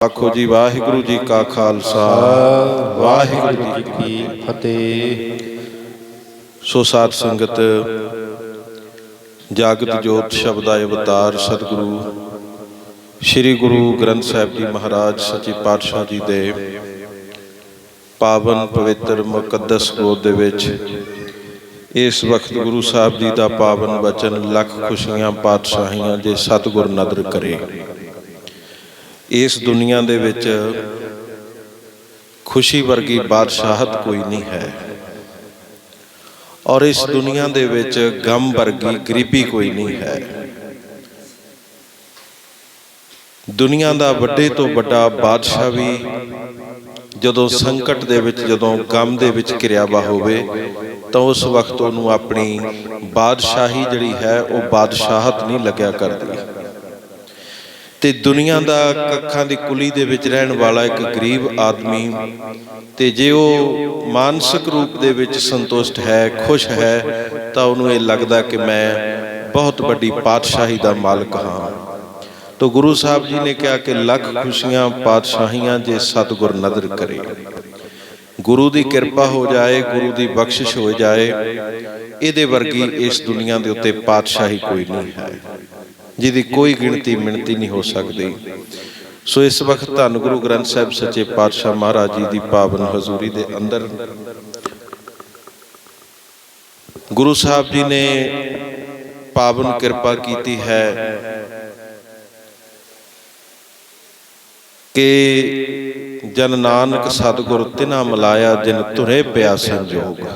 आखो जी वाहिगुरु जी का खालसा वाहिगुरु जी की फतेह। सो साध संगत जागत जोत शब्दाय अवतार सतगुरु श्री गुरु ग्रंथ साहिब जी महाराज सच्चे पातशाह जी दे पावन पवित्र मुकद्दस गोद दे विच इस वक्त गुरु साहब जी का पावन वचन लख खुशियां पातशाहियां जे सतगुर नदर करे। इस दुनिया दे विच खुशी वर्गी बादशाहत कोई नहीं है और इस दुनिया दे विच गम वर्गी गरीबी कोई नहीं है। दुनिया का वड्डे तो वड्डा बादशाह भी जदों संकट दे विच जदों गम दे विच घिरिया वा होवे तो उस वक्त उन्होंने अपनी बादशाही जिहड़ी है वो बादशाहत नहीं लग्या करदी। ते दुनिया का कखां दी कुली दे विच रहण वाला एक गरीब आदमी ते जे वो मानसिक रूप दे विच संतुष्ट है खुश है तो उन्होंने लगता कि मैं बहुत बड़ी पातशाही का मालिक हाँ। तो गुरु साहब जी ने कहा कि लख खुशियां पातशाहियां जे सतगुर नदर करे। गुरु की किरपा हो जाए गुरु की बख्शिश हो जाए इहदे वर्गी इस दुनिया के उत्ते पातशाही कोई नहीं है जिहदी कोई गिणती मिणती नहीं हो सकती। सो इस वक्त धन गुरु ग्रंथ साहिब सच्चे पातशाह महाराज जी की पावन हजूरी दे अंदर गुरु साहब जी ने पावन किरपा की है कि जन नानक सतगुर तिन्हां मिलाया जिन तुरे पिया संजोग।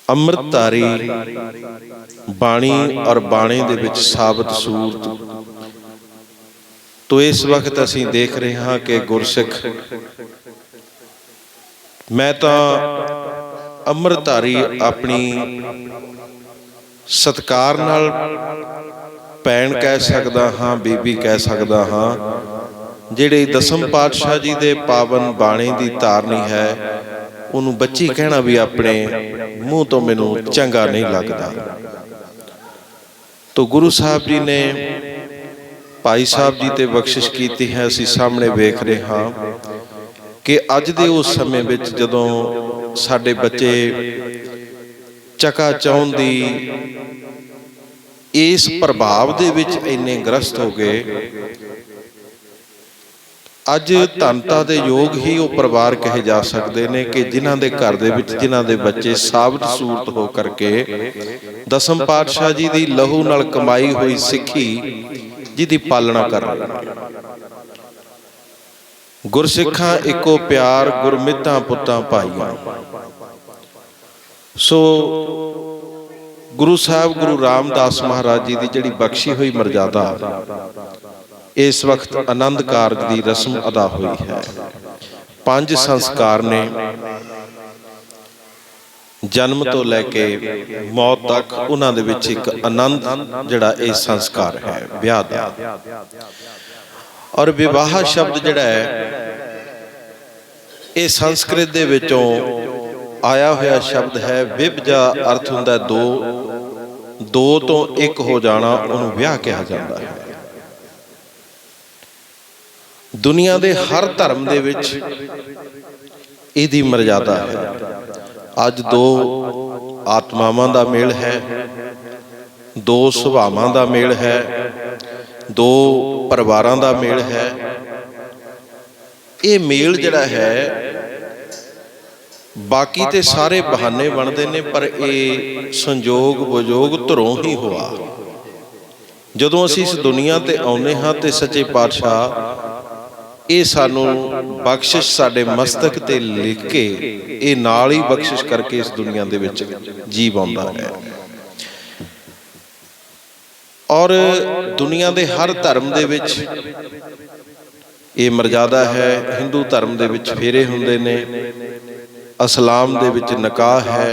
अमृतधारी बाणी और बाणे दे विच साबत सूरत। तो इस वक्त असीं देख रहे हाँ कि गुरसिख मैं तो अमृतधारी अपनी सत्कार नाल भैन कह सकदा हाँ बीबी कह सकदा हाँ जिहड़े दसम पातशाह जी दे पावन बाणे दी धारनी है उन्होंने बच्ची कहना भी अपने मुँह तो मैनू चंगा नहीं लगता। तो गुरु साहब जी ने भाई साहब जी ते बख्शिश की है। असीं सामने वेख रहे हाँ कि अज दे उस समय विच जदों साडे बच्चे चकाचौंध दी इस प्रभाव दे विच इन्ने ग्रस्त हो गए। अज धनता दे योग ही वो परिवार कहे जा सकते हैं कि जिन्हां दे घर दे विच जिन्हां दे बच्चे साबत सूरत हो करके दसम पातशाह जी दी लहू नाल कमाई हुई सिक्खी जिहदी पालना कर रहे हैं। गुरसिखां इको प्यार गुरमितां पुत्तां भाईआं। सो गुरु साहब गुरु रामदास महाराज जी की जिहड़ी बख्शी हुई मर्यादा इस वक्त आनंद कारज की रस्म अदा हुई है। 5 संस्कार ने जन्म तो लैके मौत तक उन्हां दे विच एक आनंद जिहड़ा इह संस्कार है विआह दा। और विवाह शब्द जिहड़ा है इह संस्कृत दे विचों आया हुआ शब्द है। विभजा अर्थ हुंदा दो तो एक हो जाना उन्होंने विआह कहा जाता है। दुनिया दे हर धर्म दे विच इहदी मर्यादा है। अज 2 आत्मावां दा मेल है 2 सुभावां दा मेल है 2 परिवारां दा मेल है। ये मेल जिहड़ा है बाकी ते सारे बहाने बनते हैं पर यह संजोग विजोग धरों ही हुआ। जदों असीं इस दुनिया ते आउंदे हां ते सच्चे पातशाह ये सानू बख्शिश साडे मस्तक ते लिख के ये नाल ही बख्शिश करके इस दुनिया दे विच जीव आउंदा है। और दुनिया दे हर धर्म दे विच ये मर्यादा है। हिंदू धर्म दे विच फेरे हुंदे ने इस्लाम दे विच निकाह है।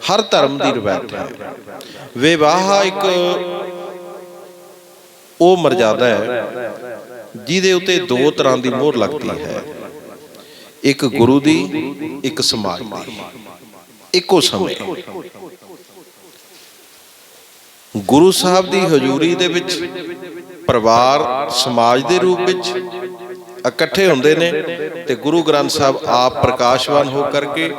हर धर्म की रिवायत है। विवाह एक वो मर्यादा है जिहदे उत्ते 2 तरह की मोहर लगती है। एक गुरु दी एक समाज दी इको समय। गुरु साहब की हजूरी दे विच ਪਰਿਵਾਰ ਸਮਾਜ ਦੇ ਰੂਪ ਵਿੱਚ ਇਕੱਠੇ ਹੁੰਦੇ ਨੇ ਤੇ ਗੁਰੂ ਗ੍ਰੰਥ ਸਾਹਿਬ ਆਪ ਪ੍ਰਕਾਸ਼ਵਾਨ ਹੋ ਕਰਕੇ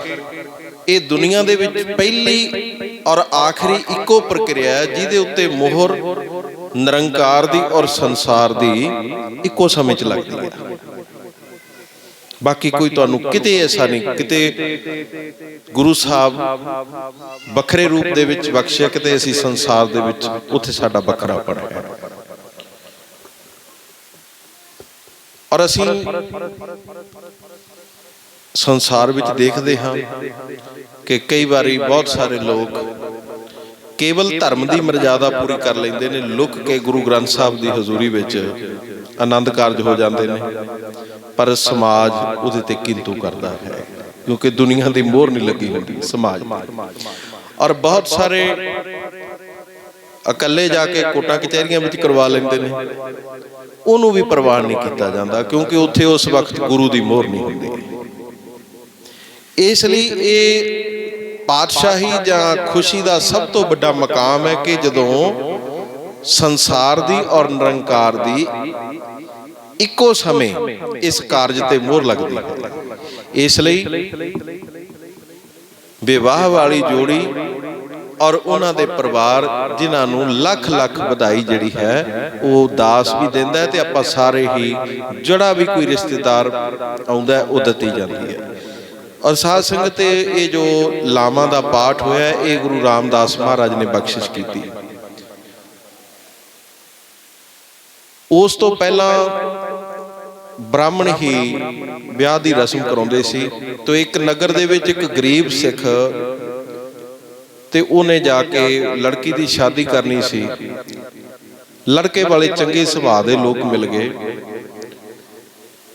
ਇਹ ਦੁਨੀਆ ਦੇ ਵਿੱਚ ਪਹਿਲੀ ਔਰ ਆਖਰੀ ਇੱਕੋ ਪ੍ਰਕਿਰਿਆ ਹੈ ਜਿਹਦੇ ਉੱਤੇ ਮੋਹਰ ਨਿਰੰਕਾਰ ਦੀ ਔਰ ਸੰਸਾਰ ਦੀ ਇੱਕੋ ਸਮੇਂ 'ਚ ਲੱਗਦੀ ਹੈ। ਬਾਕੀ ਕੋਈ ਤੁਹਾਨੂੰ ਕਿਤੇ ਐਸਾ ਨਹੀਂ, ਕਿਤੇ ਗੁਰੂ ਸਾਹਿਬ ਵੱਖਰੇ ਰੂਪ ਦੇ ਵਿੱਚ ਬਖਸ਼ਿਆ, ਕਿਤੇ ਅਸੀਂ ਸੰਸਾਰ ਦੇ ਵਿੱਚ ਉੱਥੇ ਸਾਡਾ ਵੱਖਰਾਪਣ ਹੈ। ਔਰ ਅਸੀਂ ਸੰਸਾਰ ਵਿੱਚ ਦੇਖਦੇ ਹਾਂ ਕਿ ਕਈ ਵਾਰੀ ਬਹੁਤ ਸਾਰੇ ਲੋਕ ਕੇਵਲ ਧਰਮ ਦੀ ਮਰਜ਼ਾਦਾ ਪੂਰੀ ਕਰ ਲੈਂਦੇ ਨੇ, ਲੁਕ ਕੇ ਗੁਰੂ ਗ੍ਰੰਥ ਸਾਹਿਬ ਦੀ ਹਜ਼ੂਰੀ ਵਿੱਚ ਆਨੰਦ ਕਾਰਜ ਹੋ ਜਾਂਦੇ ਨੇ, ਪਰ ਸਮਾਜ ਉਹਦੇ ਤੇ ਕਿੰਤੂ ਕਰਦਾ ਹੈ ਕਿਉਂਕਿ ਦੁਨੀਆ ਦੀ ਮੋਹਰ ਨਹੀਂ ਲੱਗੀ ਹੁੰਦੀ ਸਮਾਜ। ਔਰ ਬਹੁਤ ਸਾਰੇ ਇਕੱਲੇ ਜਾ ਕੇ ਕੋਟਾਂ ਕਚਹਿਰੀਆਂ ਵਿੱਚ ਕਰਵਾ ਲੈਂਦੇ ਨੇ, ਉਹਨੂੰ ਵੀ ਪ੍ਰਵਾਨ ਨਹੀਂ ਕੀਤਾ ਜਾਂਦਾ ਕਿਉਂਕਿ ਉੱਥੇ ਉਸ ਵਕਤ ਗੁਰੂ ਦੀ ਮੋਹਰ ਨਹੀਂ ਹੁੰਦੀ। ਇਸ ਲਈ ਇਹ ਪਾਤਸ਼ਾਹੀ ਜਾਂ ਖੁਸ਼ੀ ਦਾ ਸਭ ਤੋਂ ਵੱਡਾ ਮਕਾਮ ਹੈ ਕਿ ਜਦੋਂ ਸੰਸਾਰ ਦੀ ਔਰ ਨਿਰੰਕਾਰ ਦੀ ਇੱਕੋ ਸਮੇਂ ਇਸ ਕਾਰਜ ਤੇ ਮੋਹਰ ਲੱਗਦੀ ਹੈ। ਇਸ ਲਈ ਵਿਵਾਹ ਵਾਲੀ ਜੋੜੀ ਔਰ ਉਹਨਾਂ ਦੇ ਪਰਿਵਾਰ ਜਿਨ੍ਹਾਂ ਨੂੰ ਲੱਖ ਲੱਖ ਵਧਾਈ ਜਿਹੜੀ ਹੈ ਉਹ ਦਾਸ ਵੀ ਦਿੰਦਾ ਹੈ ਤੇ ਆਪਾਂ ਸਾਰੇ ਹੀ ਜਿਹੜਾ ਵੀ ਕੋਈ ਰਿਸ਼ਤੇਦਾਰ ਆਉਂਦਾ ਉਹ ਦਿੱਤੀ ਜਾਂਦੀ ਹੈ। ਔਰ ਸਾਧ ਸੰਗਤ ਤੇ ਇਹ ਜੋ ਲਾਵਾਂ ਦਾ ਪਾਠ ਹੋਇਆ ਇਹ ਗੁਰੂ ਰਾਮਦਾਸ ਮਹਾਰਾਜ ਨੇ ਬਖਸ਼ਿਸ਼ ਕੀਤੀ। ਉਸ ਤੋਂ ਪਹਿਲਾਂ ਬ੍ਰਾਹਮਣ ਹੀ ਵਿਆਹ ਦੀ ਰਸਮ ਕਰਾਉਂਦੇ ਸੀ। ਤੇ ਇੱਕ ਨਗਰ ਦੇ ਵਿੱਚ ਇੱਕ ਗਰੀਬ ਸਿੱਖ ਤੇ ਉਹਨੇ ਜਾ ਕੇ ਲੜਕੀ ਦੀ ਸ਼ਾਦੀ ਕਰਨੀ ਸੀ। ਲੜਕੇ ਵਾਲੇ ਚੰਗੇ ਸੁਭਾਅ ਦੇ ਲੋਕ ਮਿਲ ਗਏ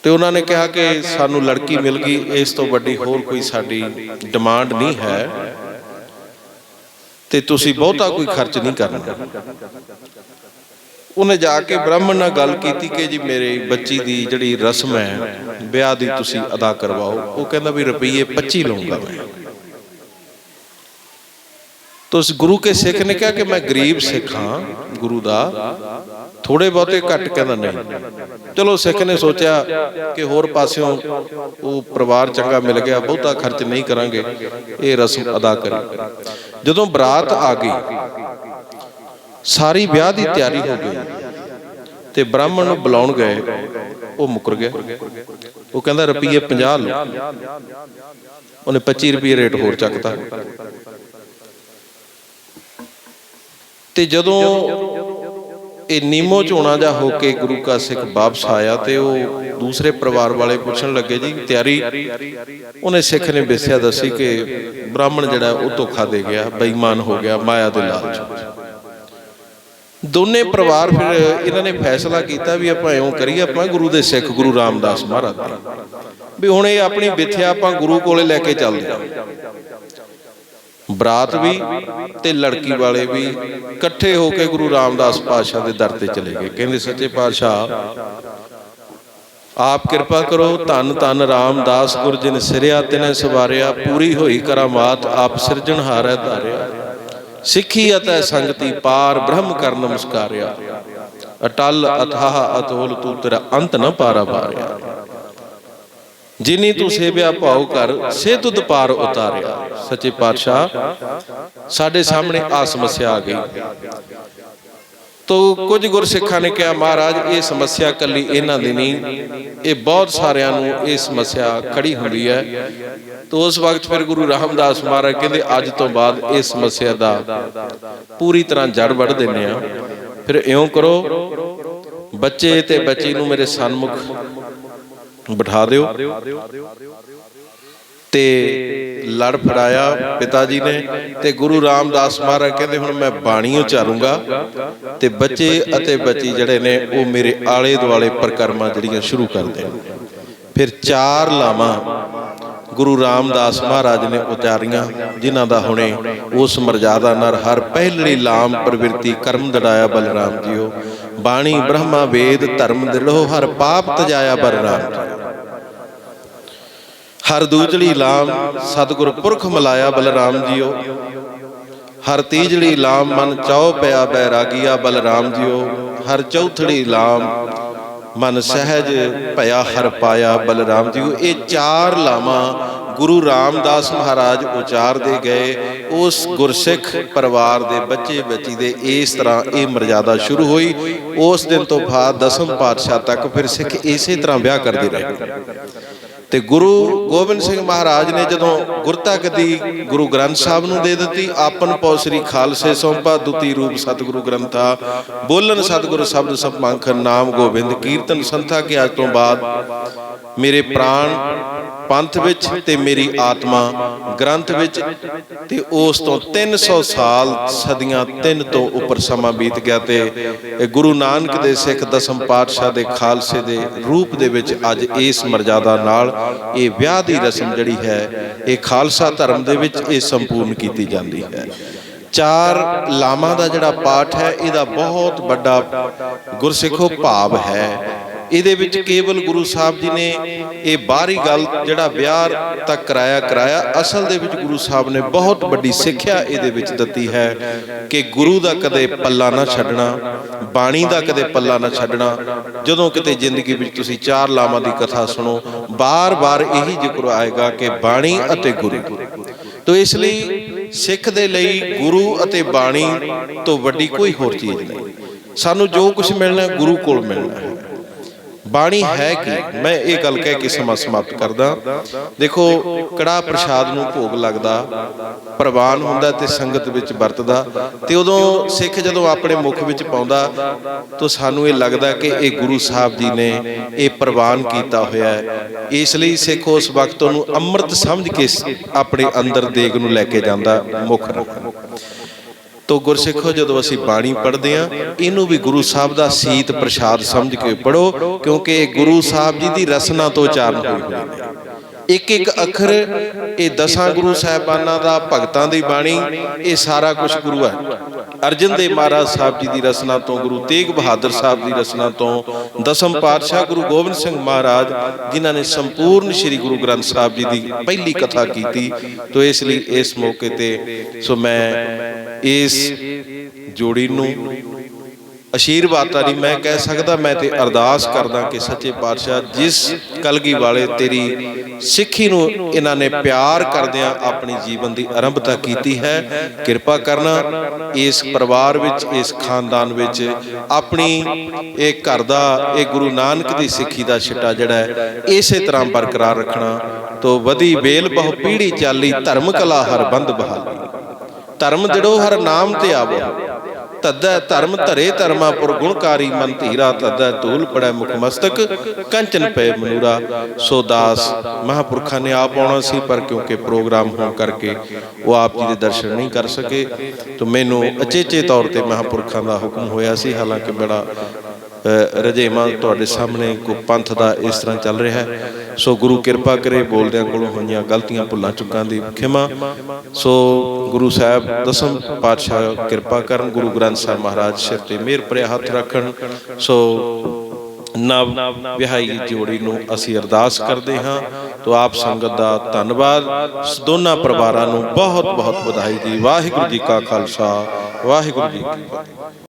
ਤੇ ਉਹਨਾਂ ਨੇ ਕਿਹਾ ਕਿ ਸਾਨੂੰ ਲੜਕੀ ਮਿਲ ਗਈ, ਇਸ ਤੋਂ ਵੱਡੀ ਹੋਰ ਕੋਈ ਸਾਡੀ ਡਿਮਾਂਡ ਨਹੀਂ ਹੈ ਤੇ ਤੁਸੀਂ ਬਹੁਤਾ ਕੋਈ ਖਰਚ ਨਹੀਂ ਕਰਨਾ। ਉਹਨੇ ਜਾ ਕੇ ਬ੍ਰਾਹਮਣ ਨਾਲ ਗੱਲ ਕੀਤੀ ਕਿ ਜੀ ਮੇਰੇ ਬੱਚੀ ਦੀ ਜਿਹੜੀ ਰਸਮ ਹੈ ਵਿਆਹ ਦੀ ਤੁਸੀਂ ਅਦਾ ਕਰਵਾਓ। ਉਹ ਕਹਿੰਦਾ ਵੀ ਰੁਪਈਏ 25 ਲਊਂਗਾ ਮੈਂ। तो उस गुरु के सिख ने कहा कि मैं गरीब सिख हाँ गुरु दा, थोड़े बहुते घट कहना नहीं। चलो सिख ने सोचा कि होर पास्यों वो परिवार चंगा मिल गया, बहुता खर्च नहीं करांगे, ये रस्म अदा करें। जदों बरात आ गई, सारी ब्याह की तैयारी हो गई ते ब्राह्मण नूं बुलाउण गए, वो मुकर गया। वो कहंदा रुपये 50 लो, उन्हें 25 रुपये रेट होर चकता। ते जदों ये नीमो चोणा जा होके गुरु का सिख वापस आया तो वो दूसरे परिवार वाले पूछण लगे जी तैयारी। उन्हें सिख ने दस्सिया दसी कि ब्राह्मण जिहड़ा वो धोखा दे गया, बेईमान हो गया, माया दे लालच। दोने परिवार फिर इन्होंने फैसला किया भी आपां इउं करिए, आपां गुरु दे सिख गुरु रामदास महाराज भी हुण ये अपनी विथया आपां गुरु कोले लैके चलदे हां। बरात भी ते लड़की वाले भी इकट्ठे होके गुरु रामदास पातशाह दे दर ते चले गए। कहंदे सच्चे पातशाह आप कृपा करो, धन धन रामदास गुर जिन सिरिया तिने सवारिया, पूरी होई करामात आप सिरजनहार है धारिया, सिखी अतै संगति पार ब्रह्म कर नमस्कारिया, अटल अथाह अतोल तू तेरा अंत न पारा पारिया, जिनी तू सेविया भाव कर से तुद पार उतारिया। सच्चे पातशाह साडे सामने आ समस्या आ गई। तो कुछ गुरसिखां ने कहा महाराज ये समस्या कली इन्हां दी नहीं, ये बहुत सारियां नूं ये समस्या खड़ी हुंदी है। तो उस वक्त फिर गुरु रामदास महाराज कहंदे अज तो बाद इस समस्या दा पूरी तरह जड़ वड़ दिंदे आ। फिर इउं करो, बच्चे ते बच्ची नूं मेरे सन्मुख बिठा दिओ ते लड़ फड़ाया पिता जी ने। ते गुरु रामदास महाराज कहते हुण मैं बाणी उचारूंगा ते बच्चे अते बच्ची जड़े ने वो मेरे आले दुआले परिक्रमा जड़ियां शुरू कर देण। फिर 4 लावां गुरु रामदास महाराज ने उतारियां, जिन्हां दा हुणे उस मर्यादा नाल हर पहली लाम प्रवृत्ति कर्म दड़ाया बलराम जीओ, बाणी ब्रह्मा वेद धर्म दृढ़ो हर पाप तजाया बलराम जी, हर दूजली लाम सतगुर पुरख मिलाया बलराम जीओ, हर तीजड़ी लाम मन चाओ पया बैरागिया बलराम जियो। हर चौथड़ी लाम मन सहज भया हर पाया बलराम जियो। ये चार लावां गुरु रामदास महाराज उचारते गए। उस गुरसिख परिवार के बच्चे बच्ची दे इस तरह ये मर्यादा शुरू हुई। उस दिन तो बाद 10वें पातशाह तक फिर सिख इसे तरह ब्याह करते रहे। ਤੇ गुरु गोबिंद सिंह महाराज ने जदों गुरता गद्दी गुरु ग्रंथ साहब नूं दे दित्ती। आपन पौसरी खालसे सौंपा दुती रूप सतगुरु ग्रंथा। बोलन सतगुरु शब्द सब मंखन नाम गोबिंद कीर्तन संथा के अज तो बाद मेरे प्राण पंथ विच ते मेरी आत्मा ग्रंथ विच। ते उस तो 300 साल सदियां 3 तो उपर समा बीत गया। ते गुरु नानक दे सिख 10वें पातशाह दे खालसे दे रूप दे विच अज इस मर्यादा नाल ये विआह दी रस्म जिहड़ी है ये खालसा धर्म दे विच ये संपूर्ण कीती जांदी है। चार लामां दा जिहड़ा पाठ है इहदा बहुत बड़ा गुरसिखो भाव है। ਇਹਦੇ ਵਿੱਚ ਕੇਵਲ ਗੁਰੂ ਸਾਹਿਬ ਜੀ ਨੇ ਇਹ ਬਾਹਰੀ ਗੱਲ ਜਿਹੜਾ ਵਿਆਹ ਤੱਕ ਕਰਾਇਆ ਅਸਲ ਦੇ ਵਿੱਚ ਗੁਰੂ ਸਾਹਿਬ ਨੇ ਬਹੁਤ ਵੱਡੀ ਸਿੱਖਿਆ ਇਹਦੇ ਵਿੱਚ ਦਿੱਤੀ ਹੈ ਕਿ ਗੁਰੂ ਦਾ ਕਦੇ ਪੱਲਾ ਨਾ ਛੱਡਣਾ, ਬਾਣੀ ਦਾ ਕਦੇ ਪੱਲਾ ਨਾ ਛੱਡਣਾ। ਜਦੋਂ ਕਿਤੇ ਜ਼ਿੰਦਗੀ ਵਿੱਚ ਤੁਸੀਂ ਚਾਰ ਲਾਵਾਂ ਦੀ ਕਥਾ ਸੁਣੋ ਬਾਰ-ਬਾਰ ਇਹੀ ਜ਼ਿਕਰ ਆਏਗਾ ਕਿ ਬਾਣੀ ਅਤੇ ਗੁਰੂ। ਤੋ ਇਸ ਲਈ ਸਿੱਖ ਦੇ ਲਈ ਗੁਰੂ ਅਤੇ ਬਾਣੀ ਤੋਂ ਵੱਡੀ ਕੋਈ ਹੋਰ ਚੀਜ਼ ਨਹੀਂ। ਸਾਨੂੰ ਜੋ ਕੁਝ ਮਿਲਣਾ ਗੁਰੂ ਕੋਲ ਮਿਲਣਾ ਹੈ। ਬਾਣੀ ਹੈ ਕਿ मैं ये गल कह के समा समाप्त करदा। देखो कड़ा प्रसाद नूं भोग लगदा प्रवान हुंदा ते संगत विच वरतदा ते उदों सिख जदों अपने मुख विच पाउंदा तो सानूं ये लगदा कि ये गुरु साहब जी ने ये प्रवान कीता होया है। इसलिए सिख उस वक्त उहनूं अमृत समझ के अपने अंदर देग नूं लैके जांदा मुख रखण। तो गुरसिखो जदों असीं बाणी पढ़दे हां इनू भी गुरु साहब दा सीत प्रसाद समझ के पढ़ो क्योंकि गुरु साहब जी दी रसना तो उचारण होई हुई है। एक एक अखर ये 10 गुरु साहिबानां दा भगतां दी बाणी ये सारा कुछ गुरु है। अर्जन देव महाराज साहब जी की रसना तो गुरु तेग बहादुर साहब की रसना तो 10वें पातशाह गुरु गोबिंद सिंह महाराज जिन्होंने संपूर्ण श्री गुरु ग्रंथ साहब जी की पहली कथा की। तो इसलिए इस मौके ते सो मैं इस जोड़ी नूं आशीर्वाद नहीं मैं कह सकता, मैं तो अरदास करदा कि सच्चे पातशाह जिस कलगी वाले तेरी सिक्खी नूं इन्हां ने प्यार करदियां अपनी जीवन की आरंभता की है, किरपा करना इस परिवार विच इस खानदान विच अपनी एक घर दा एक गुरु नानक की सिक्खी का छिट्टा जिहड़ा है इसे तरह बरकरार रखना। तो वधी बेल बहु पीढ़ी चाली धर्म कला हर बंद बहाली। धर्म दिड़ो हर नाम ते आवो तदै धर्म धरे धर्मापुर गुणकारी मन धीरा। तदै धूल पड़े मुख मस्तक कंचन पे मनूरा। सो दास महापुरखा ने आप आना सी पर क्योंकि प्रोग्राम होने करके वो आप जी के दर्शन नहीं कर सके तो मैनू अचेचे तौर पर महापुरखा का हुक्म होया सी। हालांकि बड़ा रजेवा तुहाडे सामने को पंथ का इस तरह चल रहा है। सो गुरु किरपा करे बोलदियां कोलों होईयां गलतियां भुलां चुकां दी खिमा। सो गुरु साहब 10वें पातशाह किरपा करन, गुरु ग्रंथ साहब महाराज सिर ते मेहर भरिया हथ रखन। सो नव विहाई जोड़ी नूं असीं अरदास करदे हां। तो आप संगत दा धन्नवाद, दोनों परिवारां नूं बहुत बहुत बधाई जी। वाहिगुरू जी का खालसा वाहिगुरू जी की फतेह।